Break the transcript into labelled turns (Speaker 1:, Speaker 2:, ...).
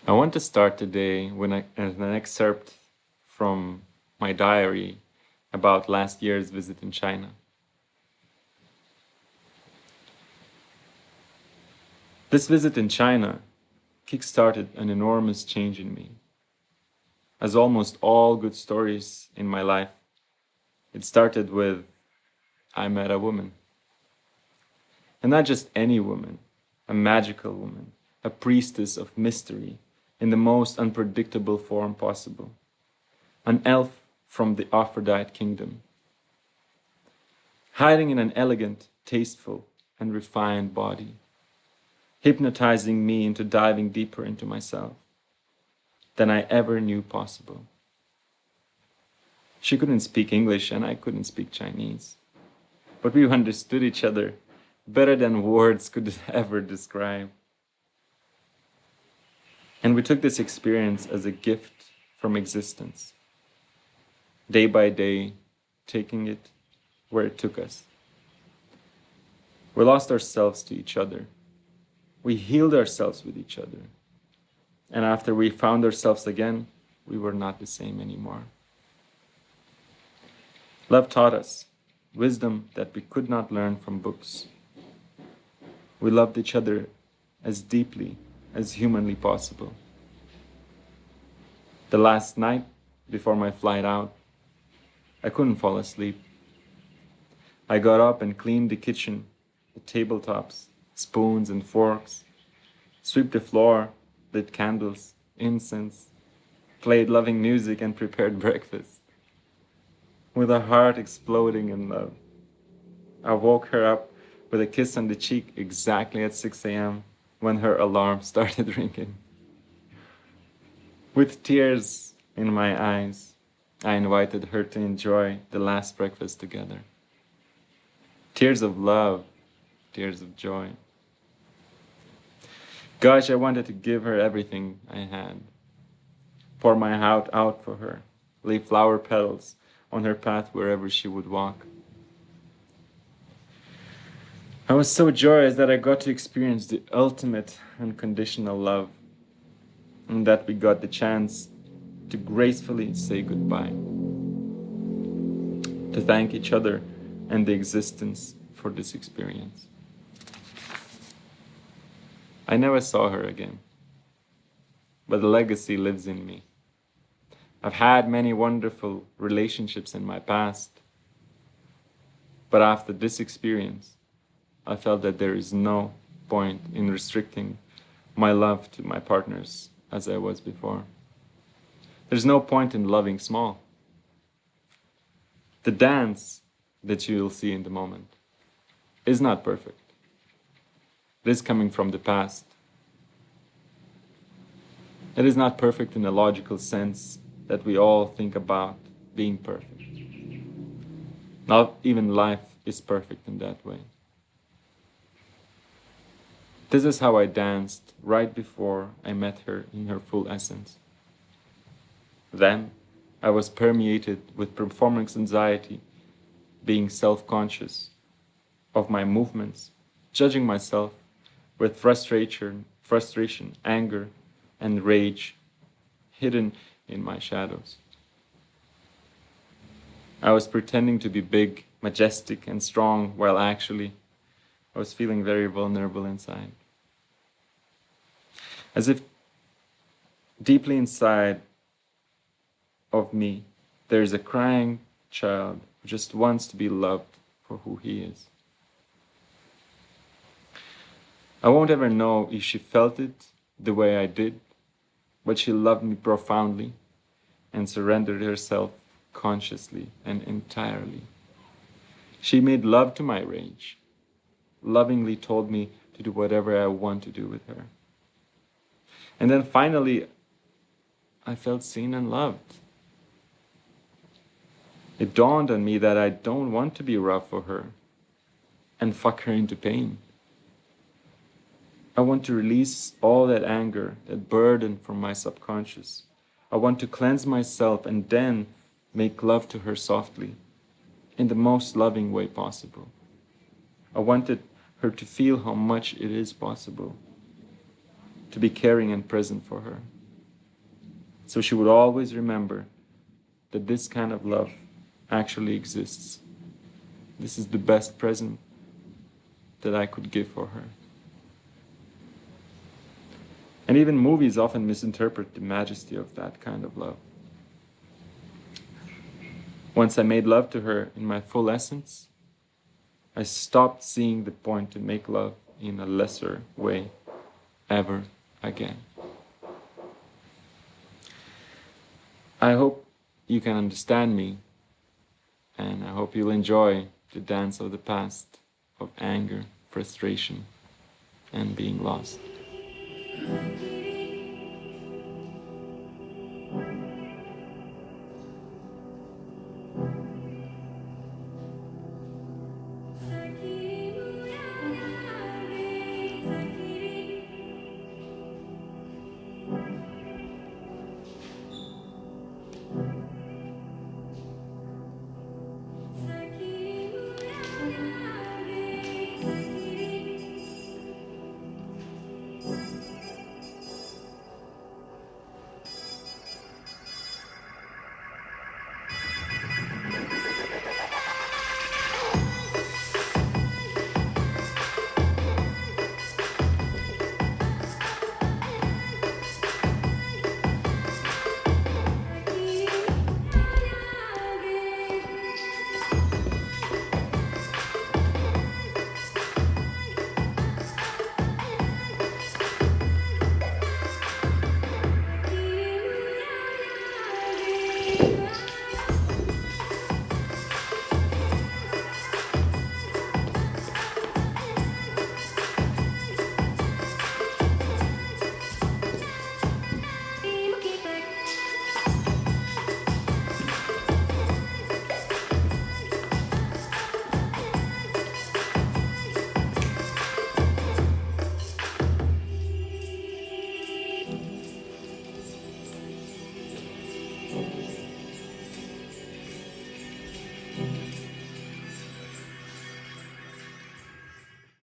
Speaker 1: I want to start today with an excerpt from my diary about last year's visit in China. This visit in China kick-started an enormous change in me. As almost all good stories in my life, it started with I met a woman. And not just any woman, a magical woman, a priestess of mystery in the most unpredictable form possible. An elf from the Aphrodite kingdom, hiding in an elegant, tasteful, and refined body, hypnotizing me into diving deeper into myself than I ever knew possible. She couldn't speak English and I couldn't speak Chinese, but we understood each other better than words could ever describe. And we took this experience as a gift from existence, day by day, taking it where it took us. We lost ourselves to each other. We healed ourselves with each other. And after we found ourselves again, we were not the same anymore. Love taught us wisdom that we could not learn from books. We loved each other as deeply as humanly possible. The last night before my flight out, I couldn't fall asleep. I got up and cleaned the kitchen, the tabletops, spoons and forks, swept the floor, lit candles, incense, played loving music and prepared breakfast. With a heart exploding in love, I woke her up with a kiss on the cheek exactly at 6 a.m. when her alarm started ringing. With tears in my eyes, I invited her to enjoy the last breakfast together. Tears of love, tears of joy. Gosh, I wanted to give her everything I had. Pour my heart out for her, lay flower petals on her path wherever she would walk. I was so joyous that I got to experience the ultimate unconditional love, and that we got the chance to gracefully say goodbye, to thank each other and the existence for this experience. I never saw her again, but the legacy lives in me. I've had many wonderful relationships in my past, but after this experience, I felt that there is no point in restricting my love to my partners as I was before. There's no point in loving small. The dance that you will see in the moment is not perfect. It is coming from the past. It is not perfect in a logical sense that we all think about being perfect. Not even life is perfect in that way. This is how I danced right before I met her in her full essence. Then I was permeated with performance anxiety, being self-conscious of my movements, judging myself with frustration, anger, and rage hidden in my shadows. I was pretending to be big, majestic, and strong, while actually I was feeling very vulnerable inside. As if deeply inside of me, there is a crying child who just wants to be loved for who he is. I won't ever know if she felt it the way I did, but she loved me profoundly and surrendered herself consciously and entirely. She made love to my rage, lovingly told me to do whatever I want to do with her. And then finally, I felt seen and loved. It dawned on me that I don't want to be rough for her and fuck her into pain. I want to release all that anger, that burden from my subconscious. I want to cleanse myself and then make love to her softly, in the most loving way possible. I wanted her to feel how much it is possible to be caring and present for her. so she would always remember that this kind of love actually exists. This is the best present that I could give for her. And even movies often misinterpret the majesty of that kind of love. Once I made love to her in my full essence, I stopped seeing the point to make love in a lesser way ever again. I hope you can understand me, and I hope you'll enjoy the dance of the past, of anger, frustration, and being lost.